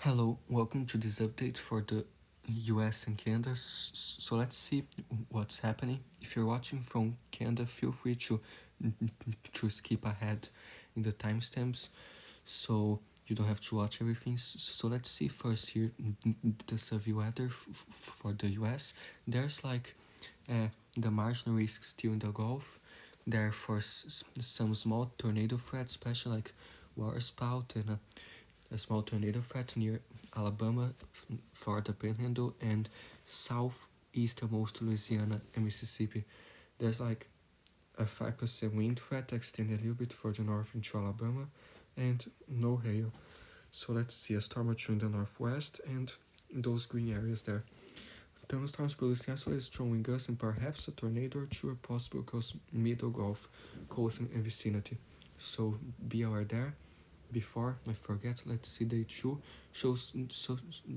Hello, welcome to this update for the U.S. and Canada. So let's see what's happening. If you're watching from Canada, feel free to skip ahead in the timestamps, so you don't have to watch everything. So let's see first here the severe weather for the U.S. There's like the marginal risk still in the Gulf. Therefore, some small tornado threats, especially like water spout and a small tornado threat near Alabama, Florida Panhandle, and southeasternmost Louisiana and Mississippi. There's like a 5% wind threat extending a little bit further north into Alabama, and no hail. So let's see a storm or two in the northwest and in those green areas there. Thunderstorms producing isolated strong wind gusts and perhaps a tornado or two are possible across middle Gulf coast and vicinity. So be aware there. Before I forget, let's see day 2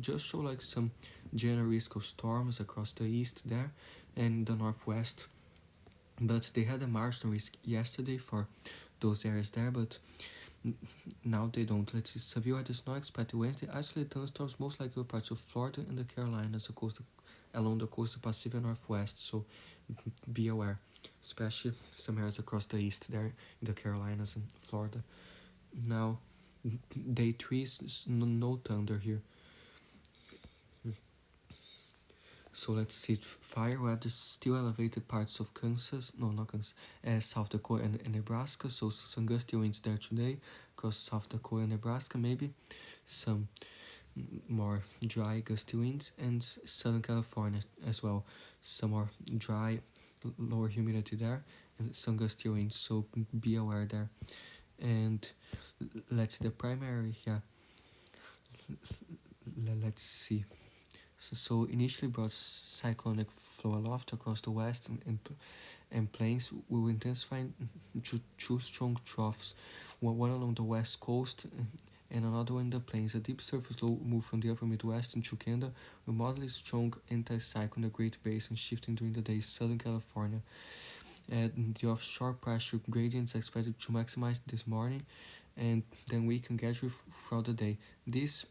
just show like some general risk of storms across the east there and the northwest, but they had a marginal risk yesterday for those areas there, but now they don't. Let's see, severe weather is not expected Wednesday. Isolated thunderstorms most likely parts of Florida and the Carolinas along the coast of Pacific Northwest, so be aware, especially some areas across the east there in the Carolinas and Florida. Now day 3 is no thunder here. So let's see, fire weather still elevated parts of Kansas, no, not Kansas, South Dakota and Nebraska. So some gusty winds there today across South Dakota and Nebraska, maybe some more dry gusty winds, and Southern California as well. Some more dry, lower humidity there, and some gusty winds. So be aware there. And let's see the primary, yeah. Let's see. So initially brought cyclonic flow aloft across the west and plains will intensify to two strong troughs, one along the west coast and another one in the plains. A deep surface low move from the upper Midwest into Canada with moderately strong anticyclone in the Great Basin shifting during the day. Southern California. And the offshore pressure gradients expected to maximize this morning and then weaken gradually throughout the day. This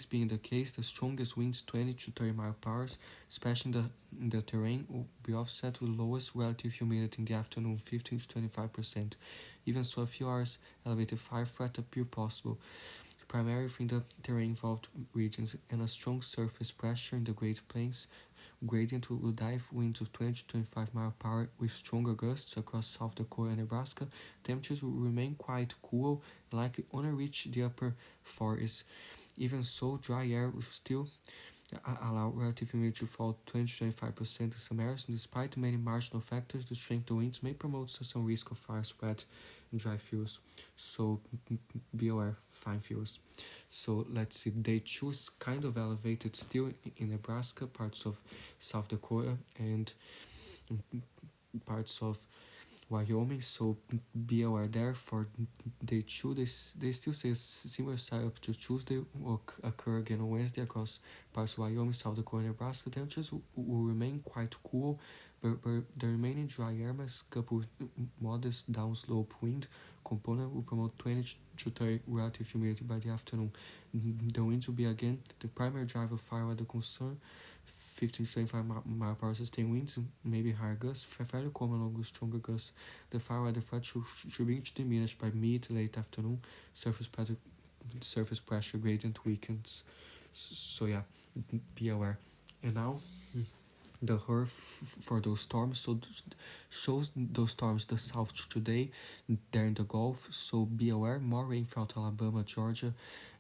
being the case, the strongest winds 20 to 30 mile per hour, especially in the terrain, will be offset with lowest relative humidity in the afternoon, 15 to 25%. Even so, a few hours elevated fire threat appear possible, primarily in the terrain-involved regions, and a strong surface pressure in the Great Plains. Gradient will dive winds of 20 to 25 mile per hour with stronger gusts across South Dakota and Nebraska. Temperatures will remain quite cool and likely only reach the upper 40s. Even so, dry air will still allow relative humidity to fall 20 to 25% in some areas. And despite many marginal factors, the strength of the winds may promote some risk of fire spread in dry fields. So be aware, fine fields. So let's see, day 2 is kind of elevated still in Nebraska, parts of South Dakota, and parts of Wyoming. So be aware there for day 2. They still say a similar side up to Tuesday will occur again on Wednesday across parts of Wyoming, South Dakota, and Nebraska. Temperatures will remain quite cool, but the remaining dry air mass coupled with modest downslope wind component will promote 20 to 30 relative humidity by the afternoon. The winds will be again the primary driver of fire weather concern. 15 to 25 mile per hour sustained winds, maybe higher gusts, fairly common along with stronger gusts. The fire weather threat should begin to diminish by mid to late afternoon. Surface pressure gradient weakens. So yeah, be aware. And now the HER for those storms. So shows those storms the south today there in the Gulf. So be aware, more rain throughout Alabama, Georgia,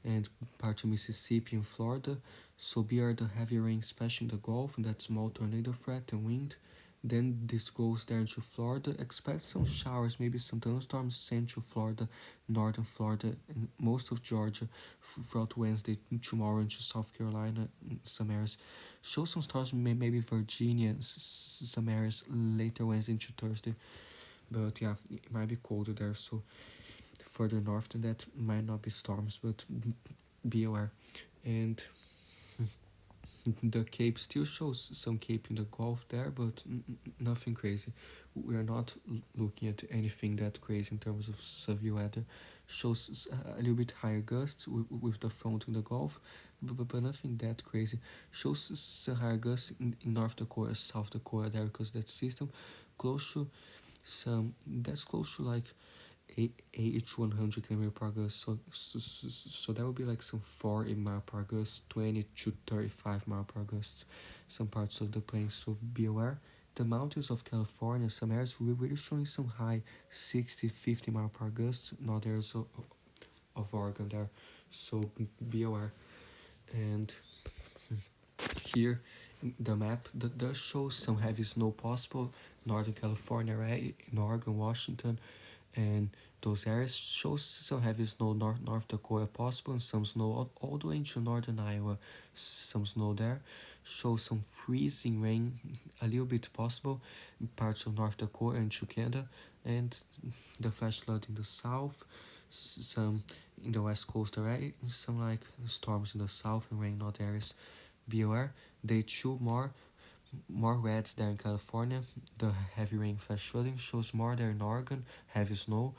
and part of Mississippi and Florida. So be aware the heavy rain, especially in the Gulf, and that small tornado threat and wind. Then this goes there into Florida. Expect some showers, maybe some thunderstorms, central Florida, northern Florida, and most of Georgia throughout Wednesday, tomorrow into South Carolina, some areas. Show some storms, maybe Virginia, some areas later Wednesday into Thursday. But yeah, it might be colder there, so further north than that might not be storms, but be aware. And The Cape still shows some Cape in the Gulf there, but nothing crazy. We are not looking at anything that crazy in terms of severe weather. Shows a little bit higher gusts with the front in the Gulf, but nothing that crazy. Shows some higher gusts in North Dakota, South Dakota there because that system close to that's close to like H 100 km per gust. So that would be like some 40 mile per gust, 20 to 35 mile per gust, some parts of the plains. So be aware. The mountains of California, some areas we're really showing some high 60, 50 mile per gust, not areas of Oregon there. So be aware. And here the map that does show some heavy snow possible. Northern California, right? In Oregon, Washington, and those areas shows some heavy snow. North Dakota possible, and some snow all the way into northern Iowa. Some snow there. Shows some freezing rain, a little bit possible in parts of North Dakota and to Canada, and the flash flood in the south. Some in the west coast, right? Some like storms in the south and rain in other areas. Be aware. Day 2 more reds there in California. The heavy rain flash flooding shows more there in Oregon, heavy snow,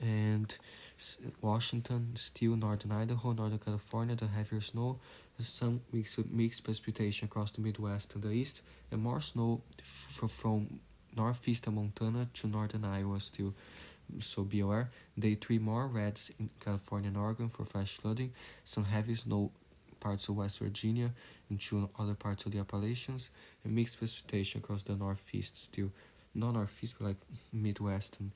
and Washington, still northern Idaho, northern California, the heavier snow. Some mixed precipitation across the Midwest and the East, and more snow from northeastern Montana to northern Iowa still. So be aware. Day 3 more reds in California and Oregon for flash flooding. Some heavy snow parts of West Virginia and two other parts of the Appalachians, and mixed precipitation across the Northeast still. Not Northeast, but like Midwest and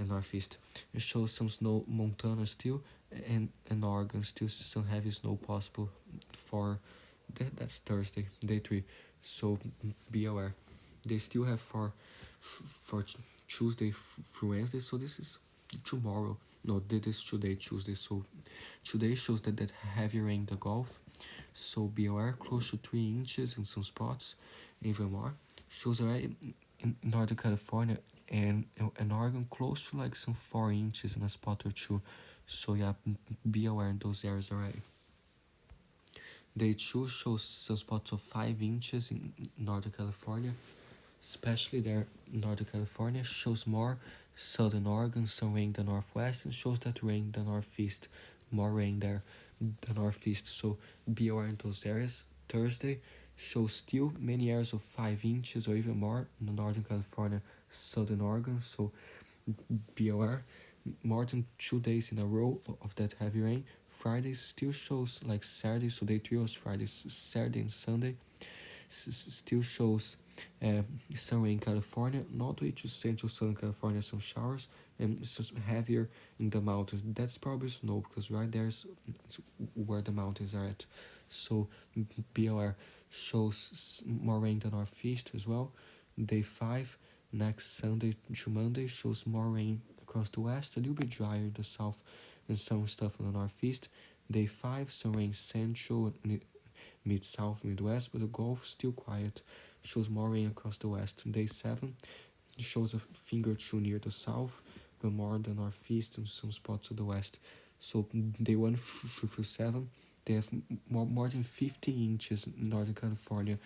Northeast. It shows some snow Montana still, and Oregon still some heavy snow possible for that's Thursday, day 3. So be aware. They still have for Tuesday through Wednesday. So this is tomorrow. No, this is today, Tuesday. So today shows that heavy rain in the Gulf. So be aware, close to 3 inches in some spots, even more. Shows already in Northern California and Oregon close to like some 4 inches in a spot or two. So yeah, be aware in those areas already. Day 2 shows some spots of 5 inches in Northern California, especially there in Northern California. Shows more southern Oregon, some rain in the northwest, and shows that rain in the northeast, more rain there, the northeast. So be aware in those areas. Thursday shows still many areas of 5 inches or even more in the Northern California, southern Oregon. So be aware. More than 2 days in a row of that heavy rain. Friday still shows like Saturday, so day 3 was Friday, Saturday and Sunday. Still shows some rain in California, not way to central Southern California, some showers, and it's just heavier in the mountains. That's probably snow because right there is where the mountains are at. So be aware. Shows more rain than northeast as well. Day 5, next Sunday to Monday, shows more rain across the west, a little bit drier in the south, and some stuff in the northeast. Day 5, some rain central and mid-south, midwest, but the Gulf still quiet. Shows more rain across the west. Day 7 shows a finger or two near the south, but more in the northeast and some spots to the west. So day 1 through 7, they have more than 15 inches in Northern California,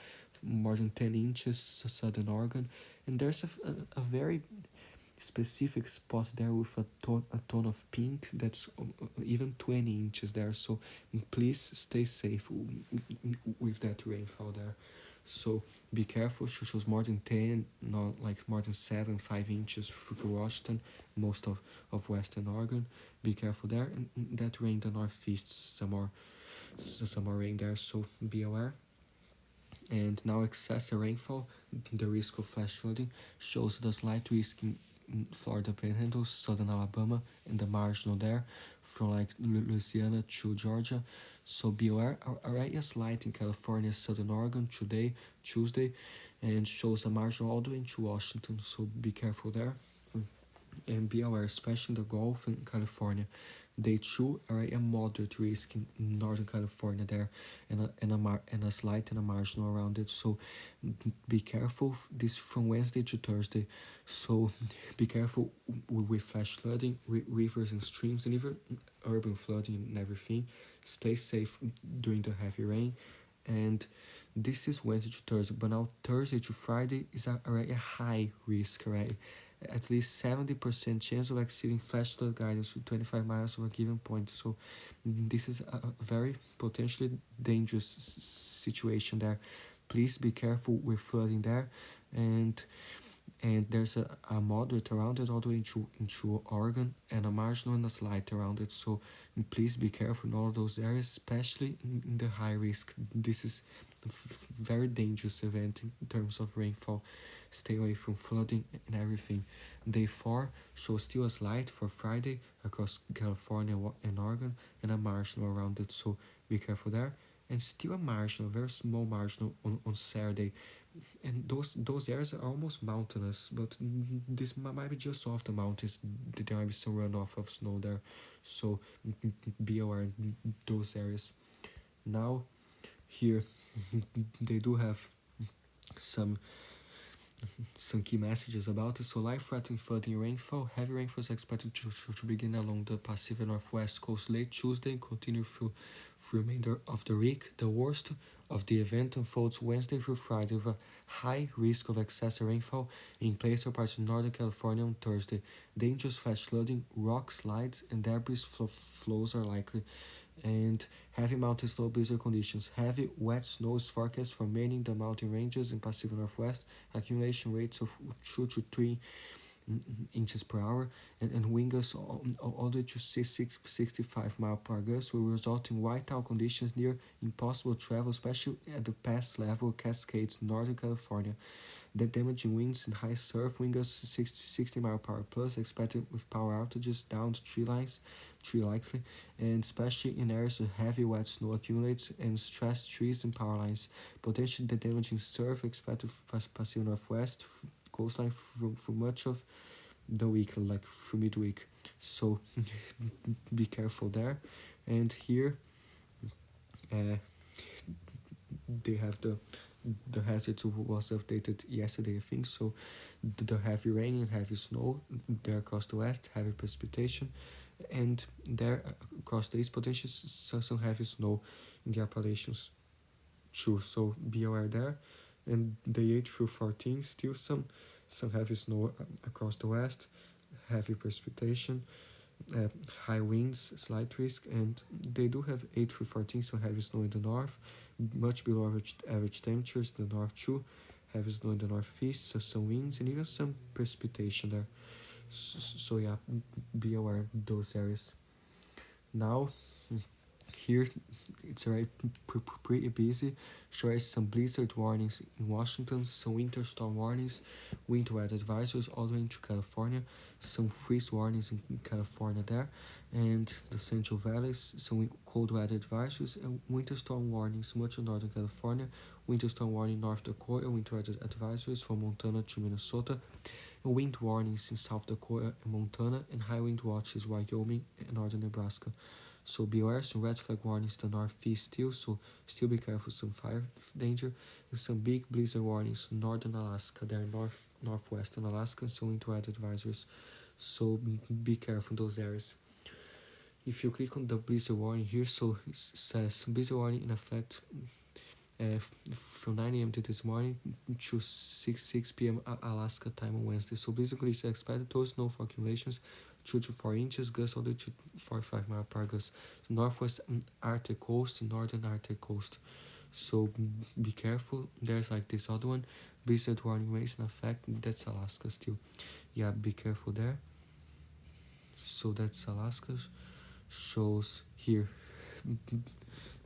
more than 10 inches southern Oregon, and there's a very specific spot there with a ton of pink that's even 20 inches there. So please stay safe with that rainfall there. So be careful. Shows more than 10, not like more than 7, 5 inches for Washington, most of Western Oregon. Be careful there. And that rain in the northeast, some more rain there. So be aware. And now excessive rainfall, the risk of flash flooding, shows the slight risk in Florida Panhandle, southern Alabama, and the marginal there, from like Louisiana to Georgia. So be aware. Already a slight in California, southern Oregon today, Tuesday, and shows the marginal all the way into Washington. So be careful there. And be aware, especially in the Gulf and California. Day 2 are a moderate risk in Northern California there, and a slight and a marginal around it. So be careful. This from Wednesday to Thursday. So be careful with flash flooding, rivers and streams, and even urban flooding and everything. Stay safe during the heavy rain, and This is Wednesday to Thursday, but now Thursday to Friday is already a high risk, right? At least 70% chance of exceeding flash flood guidance to 25 miles of a given point. So this is a very potentially dangerous situation there. Please be careful with flooding there, and there's a moderate around it all the way into Oregon, and a marginal and a slight around it. So please be careful in all of those areas, especially in the high risk. This is a very dangerous event in terms of rainfall. Stay away from flooding and everything. Day 4 shows still a slight for Friday across California and Oregon, and a marginal around it. So be careful there. And still a marginal, very small marginal on Saturday, and those areas are almost mountainous, but this might be just off the mountains. There might be some runoff of snow there, so be aware in those areas. Now here they do have some key messages about it. So life-threatening flooding rainfall. Heavy rainfall is expected to begin along the Pacific Northwest coast late Tuesday and continue through remainder of the week. The worst of the event unfolds Wednesday through Friday with a high risk of excessive rainfall in places or parts of Northern California on Thursday. Dangerous flash flooding, rock slides, and debris flows are likely, and heavy mountain snow blizzard conditions. Heavy wet snow is forecast for many in the mountain ranges in Pacific Northwest. Accumulation rates of 2 to 3 inches per hour, and wind gusts all the way to 65 miles per hour gusts will result in whiteout conditions near impossible travel, especially at the pass level Cascades, Northern California. The damaging winds and high surf, wind gusts 60 miles per hour plus, expected with power outages down to tree likely, and especially in areas with heavy wet snow accumulates and stressed trees and power lines. Potentially the damaging surf expected Pacific Northwest coastline for much of the week, like through midweek. So be careful there. And here uh, they have the hazards was updated yesterday, I think. So the heavy rain and heavy snow there across the west, heavy precipitation, and there across the east potentially some heavy snow in the Appalachians too. So be aware there. And day 8 through 14 still some heavy snow across the west, heavy precipitation, high winds, slight risk, and they do have 8 through 14 some heavy snow in the north, much below average temperatures in the north too, heavy snow in the northeast, so some winds and even some precipitation there. So yeah, be aware of those areas. Now here it's already pretty busy. There is some blizzard warnings in Washington, some winter storm warnings, winter weather advisories all the way into California, some freeze warnings in California there, and the Central Valleys, some cold weather advisories and winter storm warnings much of Northern California, winter storm warning North Dakota, winter weather advisories from Montana to Minnesota, and wind warnings in South Dakota and Montana, and high wind watches Wyoming and Northern Nebraska. So be aware, some red flag warnings to the northeast still, so still be careful, some fire danger, and some big blizzard warnings northern Alaska, there northwestern Alaska, and some winter weather advisories. So be careful in those areas. If you click on the blizzard warning here, so it says blizzard warning in effect from 9 a.m. to this morning to 6 p.m. Alaska time on Wednesday. So basically, it's expected total snowfall accumulations 2 to 4 inches, gusts all the way to 45 miles per hour gusts. So northwest Arctic coast, northern Arctic coast. So be careful. There's like this other one, blizzard warning remains in effect. That's Alaska still. Yeah, be careful there. So that's Alaska. Shows here.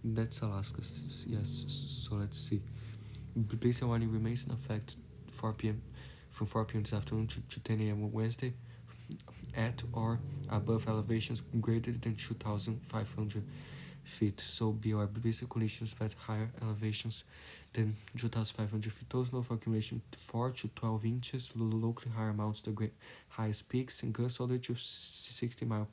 That's Alaska. Yes. So let's see. Blizzard warning remains in effect 4 p.m. from 4 p.m. this afternoon to 10 a.m. on Wednesday at or above elevations greater than 2,500 feet. So be aware, blizzard conditions at higher elevations than 2,500 feet. Total snowfall accumulation 4 to 12 inches, locally higher amounts the highest peaks, and gusts all the way to 60 miles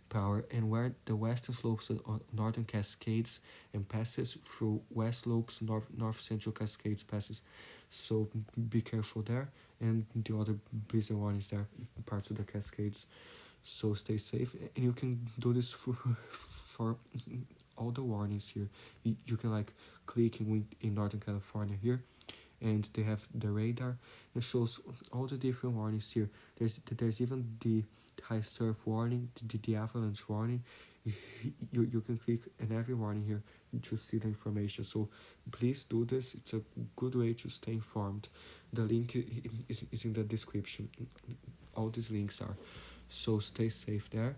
per hour, and where the western slopes of northern Cascades and passes through west slopes, north central Cascades passes. So be careful there, and the other blizzard warnings there, parts of the Cascades. So stay safe, and you can do this for all the warnings here. You can like click in Northern California here, and they have the radar. It shows all the different warnings here. There's even the high surf warning, the avalanche warning. You can click in every warning here to see the information. So please do this. It's a good way to stay informed. The link is in the description. All these links are. So stay safe there.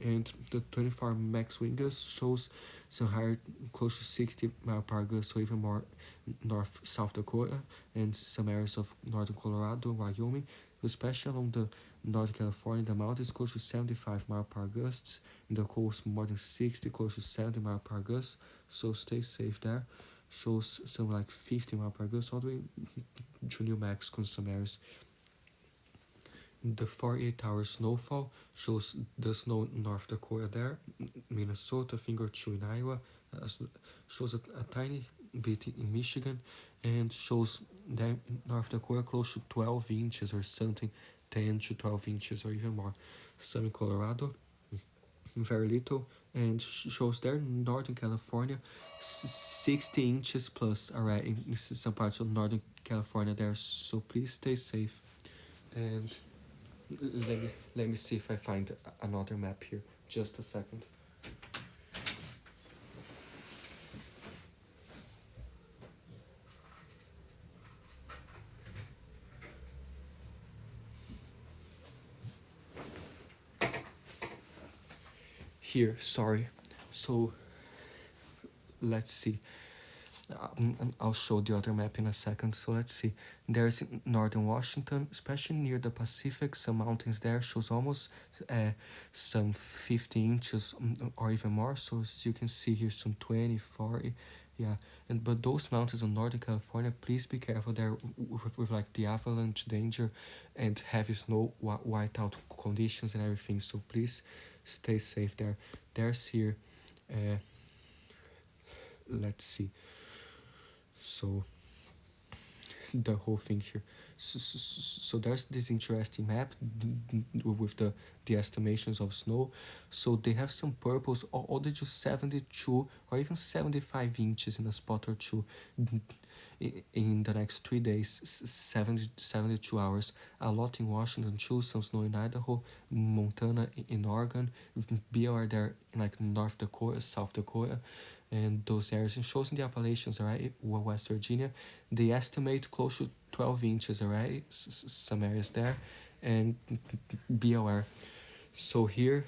And the 24 max wind gust shows some higher, close to 60 mile per gust, so even more north South Dakota and some areas of northern Colorado, Wyoming, especially along the Northern California. The mountains close to 75 mile per gusts, in the coast more than 60, close to 70 mile per gust. So stay safe there. Shows some like 50 mile per gust all the way to New Mexico in some areas. The 48-hour snowfall shows the snow in North Dakota there, Minnesota, finger two in Iowa, shows a tiny bit in Michigan, and shows them in North Dakota close to 12 inches or something, 10 to 12 inches or even more. Some in Colorado, very little, and shows there in Northern California 60 inches plus already in some parts of Northern California there, so please stay safe. And let me see if I find another map here. Just a second. Here, sorry. So let's see. I'll show the other map in a second. So let's see. There's northern Washington, especially near the Pacific. Some mountains there shows almost some 50 inches or even more. So as you can see here, some 20, 40. Yeah, and but those mountains in Northern California, please be careful there with like the avalanche danger and heavy snow, whiteout conditions and everything. So please stay safe there. There's here. Uh, let's see. So the whole thing here. So there's this interesting map with the estimations of snow. So they have some purples all the just 72 or even 75 inches in a spot or two in the next 3 days, 72 hours. A lot in Washington too, some snow in Idaho, Montana, in Oregon, BR there in like North Dakota, South Dakota, and those areas. And shows in the Appalachians, alright, West Virginia, they estimate close to 12 inches, alright, some areas there, and be aware. So here,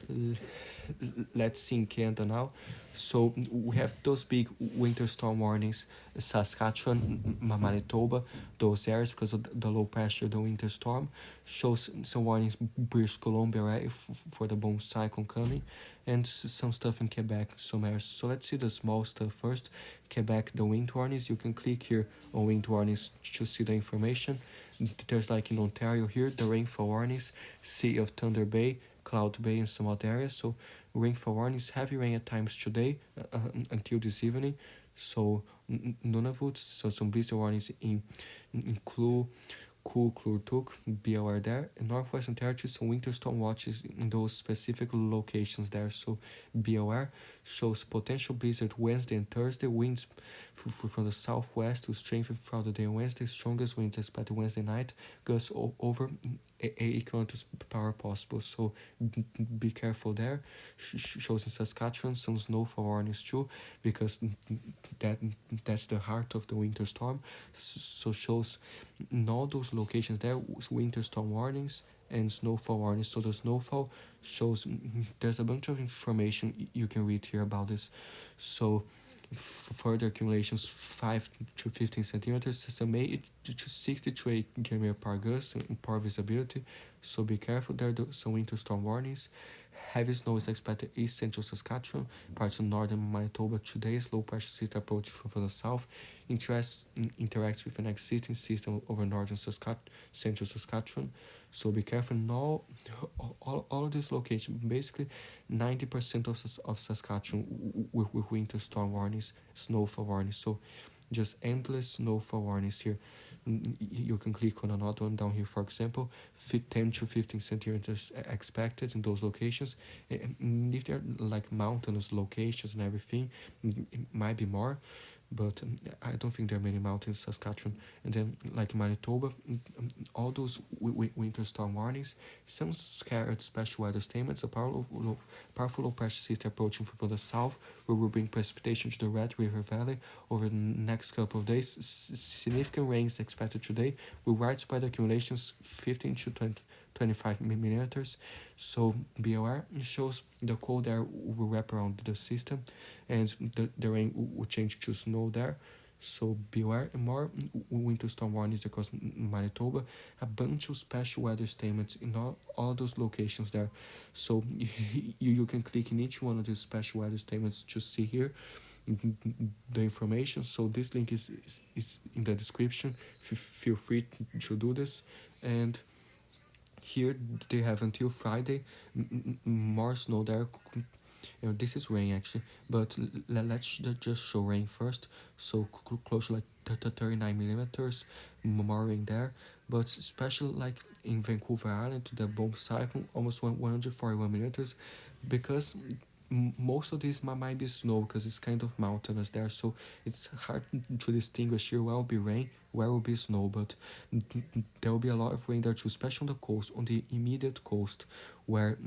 let's see in Canada now. So we have those big winter storm warnings, Saskatchewan, Manitoba, those areas because of the low pressure, the winter storm. Shows some warnings, British Columbia, right, for the bomb cyclone coming, and some stuff in Quebec, some areas. So let's see the small stuff first. Quebec, the wind warnings, you can click here on wind warnings to see the information. There's like in Ontario here, the rainfall warnings, Sea of Thunder Bay, Cloud Bay, and some other areas. So rainfall warnings, heavy rain at times today until this evening. So Nunavut, so some blizzard warnings in Klurtuk, be aware there. In Northwestern Territory, some winter storm watches in those specific locations there, so be aware. Shows potential blizzard Wednesday and Thursday, winds from the southwest to strengthen throughout the day on Wednesday, strongest winds expected Wednesday night, gusts over 80 kilometers per hour possible, so be careful there. Shows in Saskatchewan some snowfall warnings too, because that's the heart of the winter storm. So shows in all those locations there winter storm warnings and snowfall warnings. So the snowfall shows there's a bunch of information you can read here about this. So further accumulations 5 to 15 centimeters, some 8 to 60 to 8 km per gust and poor visibility. So be careful there. Some winter storm warnings. Heavy snow is expected east central Saskatchewan, parts of northern Manitoba today. Low pressure system approaching from the south. Interacts with an existing system over northern central Saskatchewan. So be careful in all of these locations. Basically, 90% of Saskatchewan with winter storm warnings, snowfall warnings. So just endless snowfall warnings here. You can click on another one down here, for example, 10 to 15 centimeters expected in those locations. And if they're like mountainous locations and everything, it might be more, but I don't think there are many mountains in Saskatchewan. And then, like Manitoba, all those winter storm warnings, some scared special weather statements, a powerful low pressure system approaching from the south will bring precipitation to the Red River Valley over the next couple of days. Significant rains expected today with widespread accumulations 15 to 25 millimeters. So be aware. It shows the cold air will wrap around the system, and the rain will change to snow there. So beware. More winter storm warnings across Manitoba. A bunch of special weather statements in all those locations there. So you can click in each one of these special weather statements to see here the information. So this link is in the description. Feel free to do this. And here they have until Friday. More snow there. This is rain actually, but let's just show rain first. So close to like 39 millimeters, more rain there. But especially like in Vancouver Island, the bomb cyclone, almost 141 millimeters, because most of this might be snow because it's kind of mountainous there, so it's hard to distinguish here where will be rain, where will be snow. But there will be a lot of rain there too, especially on the coast, on the immediate coast, where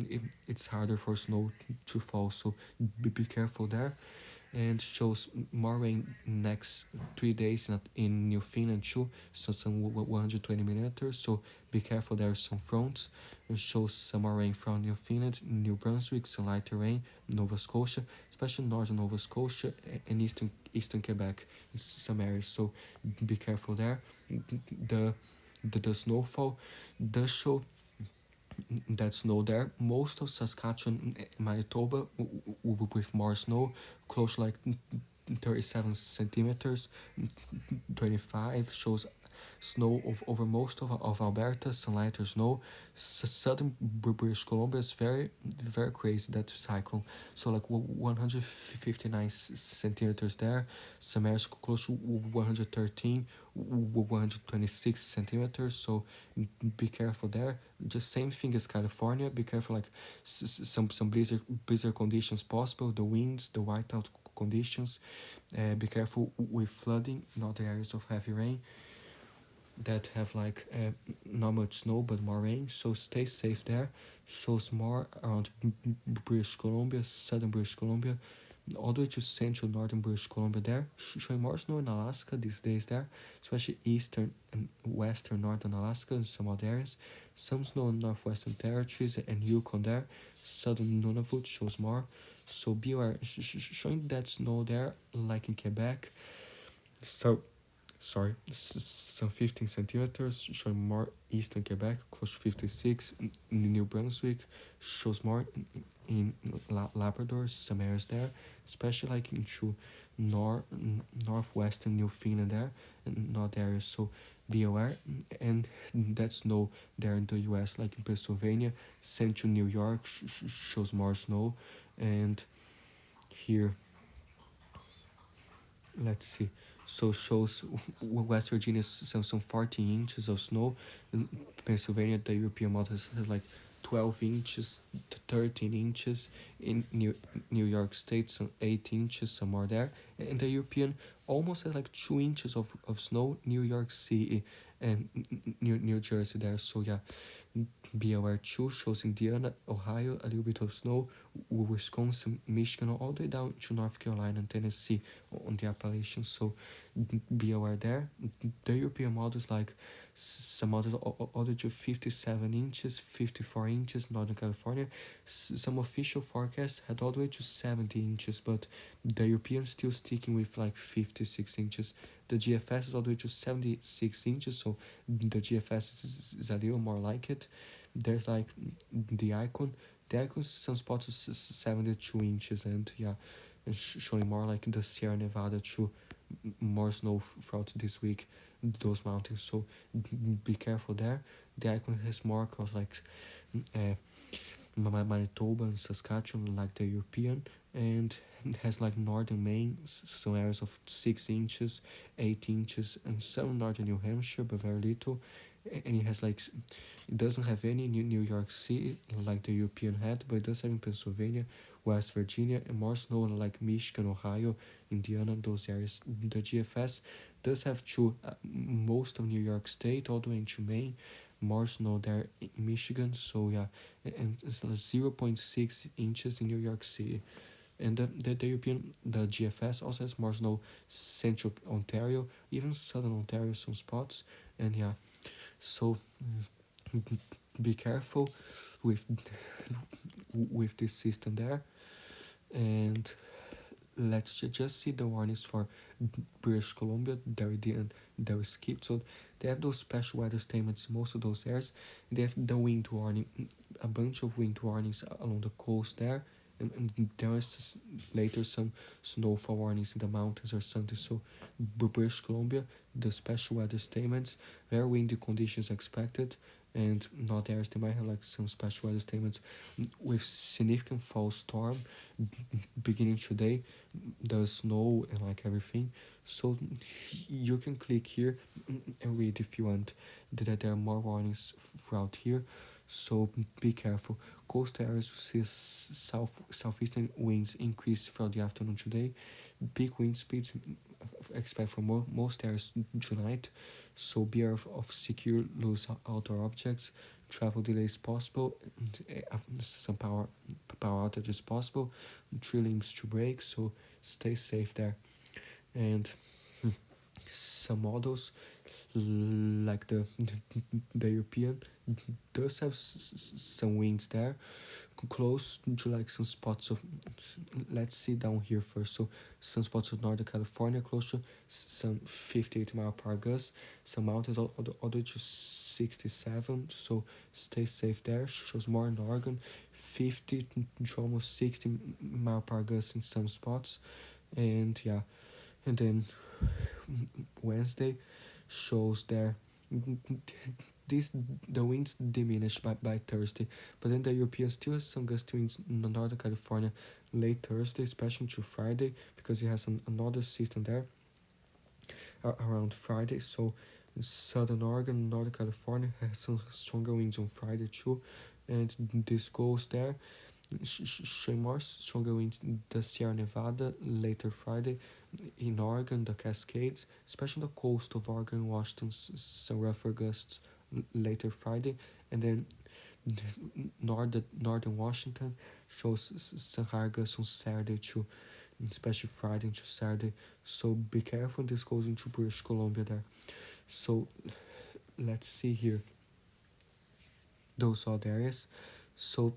it's harder for snow to fall. So be careful there. And shows more rain next 3 days in Newfoundland too, so some 120 millimeters. So be careful, there are some fronts. It shows some more rain from Newfoundland, New Brunswick, some lighter rain, Nova Scotia, especially northern Nova Scotia and eastern Quebec in some areas. So be careful there. The snowfall does show that snow there. Most of Saskatchewan, Manitoba, with more snow, close like 37 centimeters, 25 shows snow over most of Alberta, some lighter snow. Southern British Columbia is very crazy, that cyclone. So like 159 centimeters there, some areas close to 113, 126 centimeters. So be careful there. Just same thing as California. Be careful, like some blizzard conditions possible, the winds, the whiteout conditions. Be careful with flooding in other areas of heavy rain that have like not much snow but more rain. So stay safe there. Shows more around British Columbia, southern British Columbia, all the way to central northern British Columbia there. Showing more snow in Alaska these days there, especially eastern and western northern Alaska and some other areas. Some snow in northwestern territories and Yukon there. Southern Nunavut shows more. So be aware. Showing that snow there, like in Quebec. So sorry, some 15 centimeters, showing more eastern Quebec, close to 56. New Brunswick shows more in Labrador, some areas there, especially like into northwestern Newfoundland there, and not areas. So be aware. And that snow there in the U.S., like in Pennsylvania, central New York shows more snow. And here, let's see. So shows West Virginia some 14 inches of snow. In Pennsylvania, the European model has like 12 inches to 13 inches. In New York State, some 8 inches, some more there. And the European almost has like 2 inches of snow. New York City and New Jersey there. So yeah, be aware too. Shows Indiana, Ohio, a little bit of snow. Wisconsin, Michigan, all the way down to North Carolina and Tennessee on the Appalachians. So be aware there. The European models, like some models all the way to 57 inches, 54 inches, Northern California. Some official forecasts had all the way to 70 inches, but the Europeans still sticking with like 56 inches. The GFS is all the way to 76 inches, so the GFS is a little more like it. There's like the icon. The icon, some spots is 72 inches, and yeah, and showing more like the Sierra Nevada too. More snow throughout this week, those mountains. So be careful there. The icon has more cause like Manitoba and Saskatchewan, like the European, and it has like northern Maine, some areas of 6 inches, 8 inches, and some northern New Hampshire, but very little. And it has like it doesn't have any New York City like the European had, but it does have in Pennsylvania, West Virginia, and more snow like Michigan, Ohio, Indiana, those areas. The GFS does have to most of New York State all the way into Maine, more snow there in Michigan. So yeah, and it's like 0.6 inches in New York City. And the European, the GFS also has more snow central Ontario, even southern Ontario, some spots. And yeah, so be careful with this system there. And let's just see the warnings for British Columbia that we didn't, that we skipped. So they have those special weather statements in most of those areas. They have the wind warning, a bunch of wind warnings along the coast there. And there is later some snowfall warnings in the mountains or something. So British Columbia, the special weather statements, very windy conditions expected, and not areas they might have like some special weather statements with significant fall storm beginning today, the snow and like everything. So you can click here and read if you want that there are more warnings throughout here. So be careful. Coast areas will see southeastern winds increase throughout the afternoon today. Peak wind speeds expect for most areas tonight. So beware of secure loose outdoor objects. Travel delays possible. Some power outages possible. Tree limbs to break. So stay safe there. And some models like the European does have some winds there, close to like some spots of, let's see down here first. So some spots of Northern California close to some 58 mph gusts, some mountains all the way to 67. So stay safe there. Shows more in Oregon, 50 to almost 60 mph gusts in some spots. And yeah, and then Wednesday shows there this the winds diminished by Thursday, but then the European still has some gusty winds in Northern California late Thursday, especially to Friday, because it has another system there around Friday. So Southern Oregon, Northern California has some stronger winds on Friday too, and this goes there. More stronger winds in the Sierra Nevada later Friday, in Oregon, the Cascades, especially on the coast of Oregon and Washington, some rougher gusts later Friday, and then northern Washington shows some higher gusts on Saturday too, especially Friday into Saturday. So be careful. This goes into British Columbia there. So let's see here those odd areas. So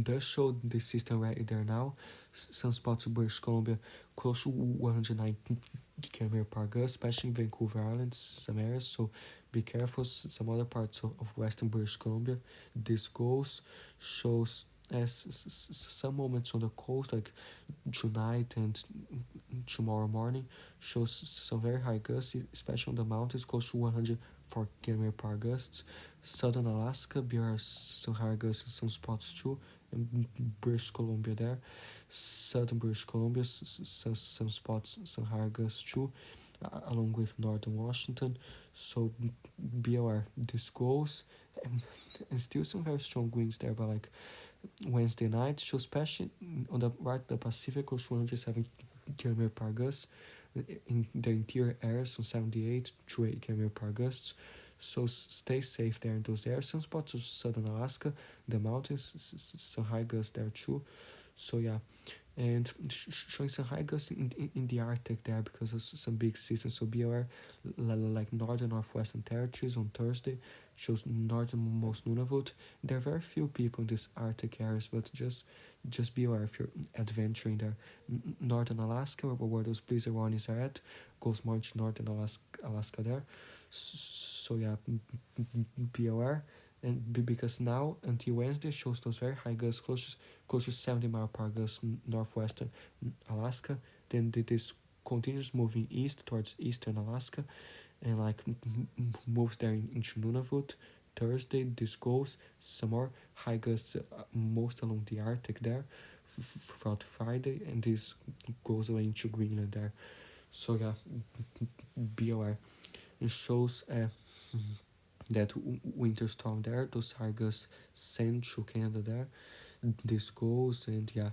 does show the system right there now. Some spots in British Columbia close to 190 km/h, especially in Vancouver Island, some areas. So be careful. Some other parts of Western British Columbia, this goes shows as some moments on the coast, like tonight and tomorrow morning, shows some very high gusts, especially on the mountains, close to 104 km/h gusts. Southern Alaska, there are some higher gusts in some spots too, and British Columbia there. Southern British Columbia, some spots, some higher gusts too, along with northern Washington. So be aware, this goes, and still some very strong winds there, but like Wednesday night, so especially on the right, the Pacific coast, 107 km/h gusts, in the interior areas from 78 to 80 km/h gusts. So stay safe there in those areas. Some spots of southern Alaska, the mountains, some high gusts there too. So yeah, and showing some high gusts in the Arctic there because of some big systems. So be aware, like northern northwestern territories on Thursday shows northernmost Nunavut. There are very few people in these Arctic areas, but just be aware if you're adventuring there. Northern Alaska, where those blizzard warnings are at, goes more to northern Alaska there. So yeah, be aware. And because now until Wednesday shows those very high gusts, close to 70 mph gusts northwestern Alaska. Then this continues moving east towards eastern Alaska, and like moves there into Nunavut, Thursday, this goes some more high gusts most along the Arctic there throughout Friday, and this goes away into Greenland there. So yeah, be aware. It shows that winter storm there, those high gusts sent to Canada there. This goes, and yeah,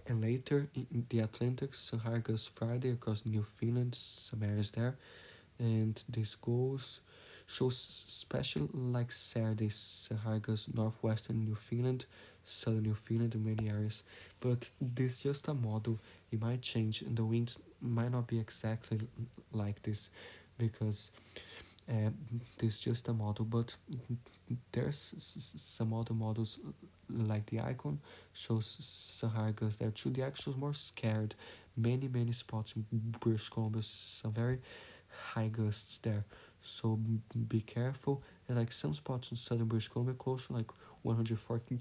and later in the Atlantic, some high gusts Friday across Newfoundland, some areas there, and this goes shows special like Saturday Saharas, northwestern Newfoundland, southern Newfoundland in many areas. But this is just a model. It might change and the winds might not be exactly like this because uh, this is just a model, but there's some other models like the icon shows Saharas there too. The actual is more scared. Many spots in British Columbia, some very high gusts there. So be careful. And like some spots in southern British Columbia close to like 140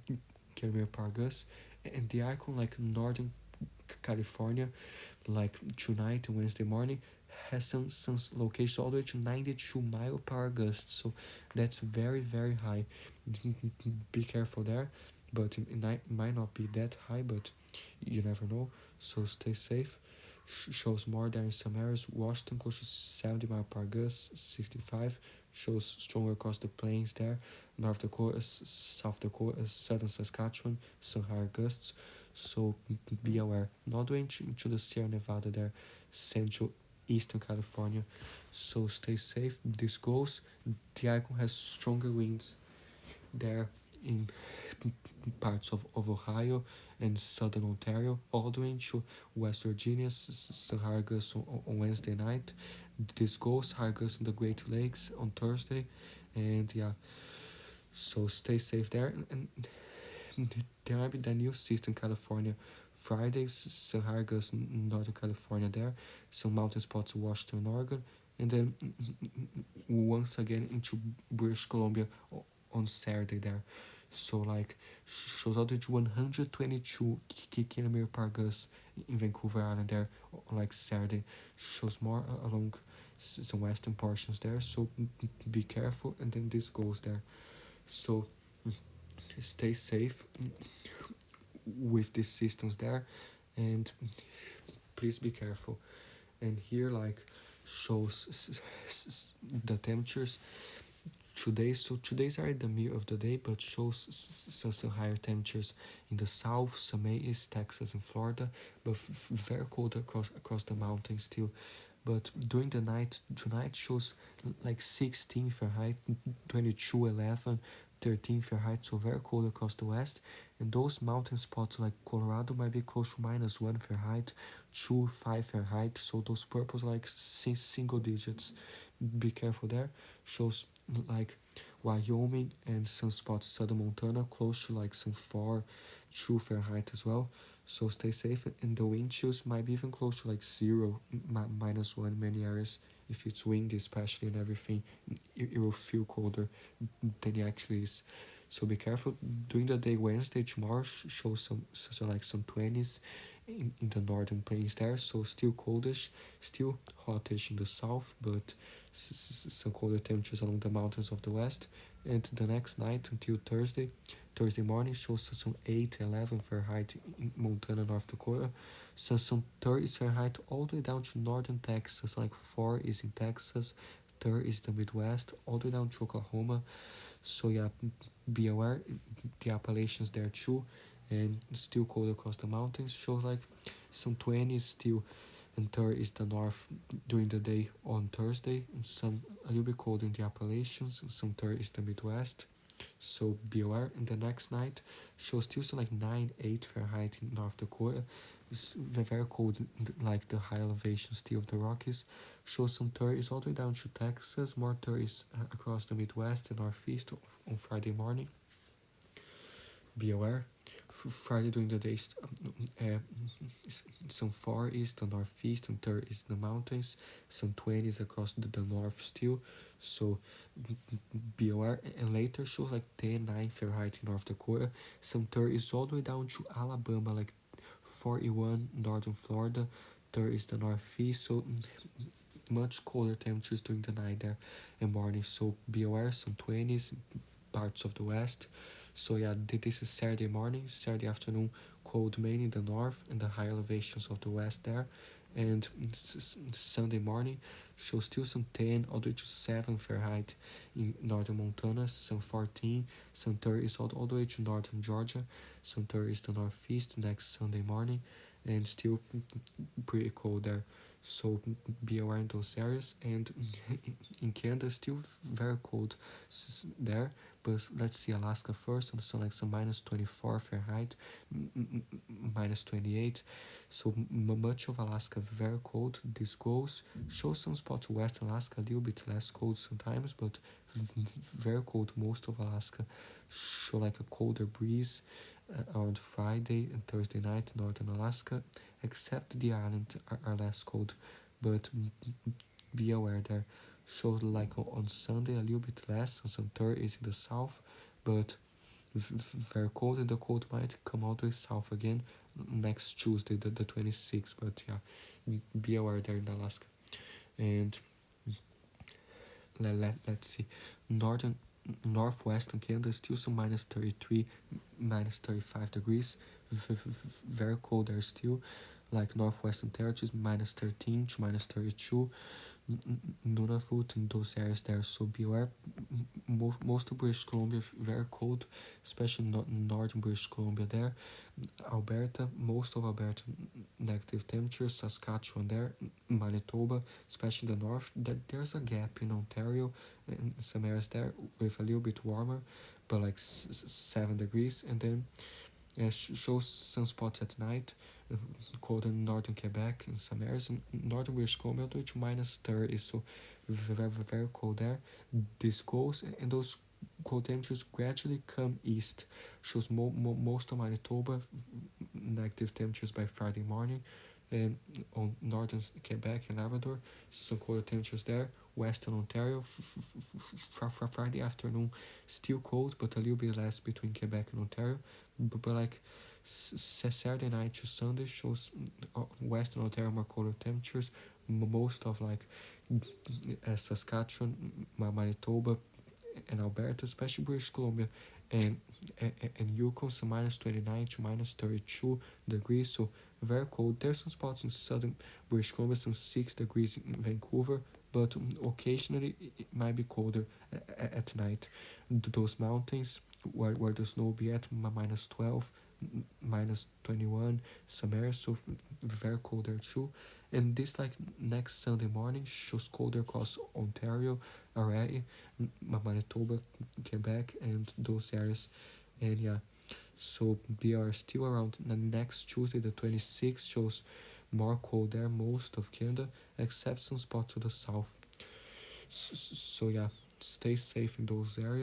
km per gust. And the icon like northern California, like tonight and Wednesday morning, has some locations all the way to 92 mile per hour gusts. So that's very high. Be careful there. But it might not be that high, but you never know. So stay safe. Shows more there in some areas. Washington close to 70 mile per gust, 65. Shows stronger across the plains there. North Dakota, South Dakota, southern Saskatchewan, some higher gusts. So be aware. Not going into the Sierra Nevada there, central eastern California. So stay safe. This goes. The icon has stronger winds there in parts of Ohio and southern Ontario, all the way into West Virginia, Sahara gusts on Wednesday night. This goes high gusts in the Great Lakes on Thursday, and yeah, so stay safe there. And there might be the new system in California. Fridays, Sahara gusts in Northern California there, some mountain spots in Washington, Oregon, and then once again into British Columbia on Saturday there. So like shows out to 122 km per gust in Vancouver Island there on like Saturday. Shows more along some western portions there. So be careful, and then this goes there. So stay safe with these systems there, and please be careful. And here like shows the temperatures today. So today's are in the middle of the day, but shows some higher temperatures in the south, some East Texas and Florida, but very cold across the mountains still. But during the night, tonight shows like 16 Fahrenheit, 22, 11, 13 Fahrenheit, so very cold across the west. And those mountain spots like Colorado might be close to -1 Fahrenheit, 2, 5 Fahrenheit. So those purples like single digits. Be careful there. Shows like Wyoming and some spots southern Montana close to like some 4, 2 Fahrenheit as well. So stay safe, and the wind chills might be even close to like 0, -1 in many areas. If it's windy especially and everything, it will feel colder than it actually is. So be careful. During the day Wednesday, tomorrow shows so like some 20s in the northern plains there, so still coldish, still hotish in the south, but some colder temperatures along the mountains of the west. And the next night until Thursday morning shows some 8, 11 Fahrenheit in Montana, North Dakota, so some 30 Fahrenheit all the way down to northern Texas, like 4 is in Texas, 3 is the Midwest, all the way down to Oklahoma. So yeah, be aware, the Appalachians there too, and still cold across the mountains. Shows like some 20s still, and 30 is the north during the day on Thursday, and some a little bit cold in the Appalachians, and some 30 is the Midwest. So be aware. And the next night shows still some like 9, 8 Fahrenheit in North Dakota. It's very cold, like the high elevation still of the Rockies. Shows some 30s all the way down to Texas, more 30s across the Midwest and Northeast on Friday morning. Be aware. Friday during the days, some 4 is the northeast and 30 is the mountains, some 20s across the north still. So be aware. And later shows like 10, 9 Fahrenheit in North Dakota, some 30s all the way down to Alabama, like 41 northern Florida, 30 is the northeast. So much colder temperatures during the night there and morning. So be aware, some 20s, parts of the west. So yeah, this is Saturday morning, Saturday afternoon, cold mainly in the north and the high elevations of the west there. And Sunday morning shows still some 10 all the way to 7 Fahrenheit in northern Montana, some 14, some 30 is all the way to northern Georgia, some 30 is the northeast next Sunday morning, and still pretty cold there. So be aware in those areas. And in Canada, still very cold there. But let's see Alaska first. And so like some minus 24 Fahrenheit, minus 28. So much of Alaska very cold. This goes show some spots west Alaska a little bit less cold sometimes, but very cold most of Alaska. Show like a colder breeze on Friday and Thursday night, northern Alaska, except the islands are less cold, but be aware there. Showed like on Sunday a little bit less, on some is in the south, but very cold, and the cold might come all the way south again next Tuesday, the 26th. But yeah, be aware there in Alaska. And let's see, northern northwestern Canada is still some minus 33, minus 35 degrees, very cold there still. Like northwestern territories minus 13 to minus 32, Nunavut in those areas there, so beware. Most of British Columbia very cold, especially northern British Columbia there. Alberta, most of Alberta negative temperatures, Saskatchewan there, Manitoba, especially in the north. That there's a gap in Ontario and some areas there with a little bit warmer, but like 7 degrees, and then shows some spots at night, cold in northern Quebec in some areas, and northern British Columbia all the way to minus 30, so very cold there. This goes, and those cold temperatures gradually come east. Shows most of Manitoba negative temperatures by Friday morning, and on northern Quebec and Labrador, some colder temperatures there. Western Ontario, Friday afternoon, still cold, but a little bit less between Quebec and Ontario. But like Saturday night to Sunday shows Western Ontario more colder temperatures. Most of like Saskatchewan, Manitoba, and Alberta, especially British Columbia, and Yukon, so minus 29 to minus 32 degrees, so very cold. There's some spots in southern British Columbia, some 6 degrees in Vancouver, but occasionally it might be colder at night. Those mountains where the snow will be at minus 12, minus 21, some areas, so very cold there too. And this like next Sunday morning shows colder across Ontario already, Manitoba, Quebec, and those areas. And yeah, so we are still around the next Tuesday, the 26th, shows more cold there, most of Canada, except some spots to the south. So yeah, stay safe in those areas.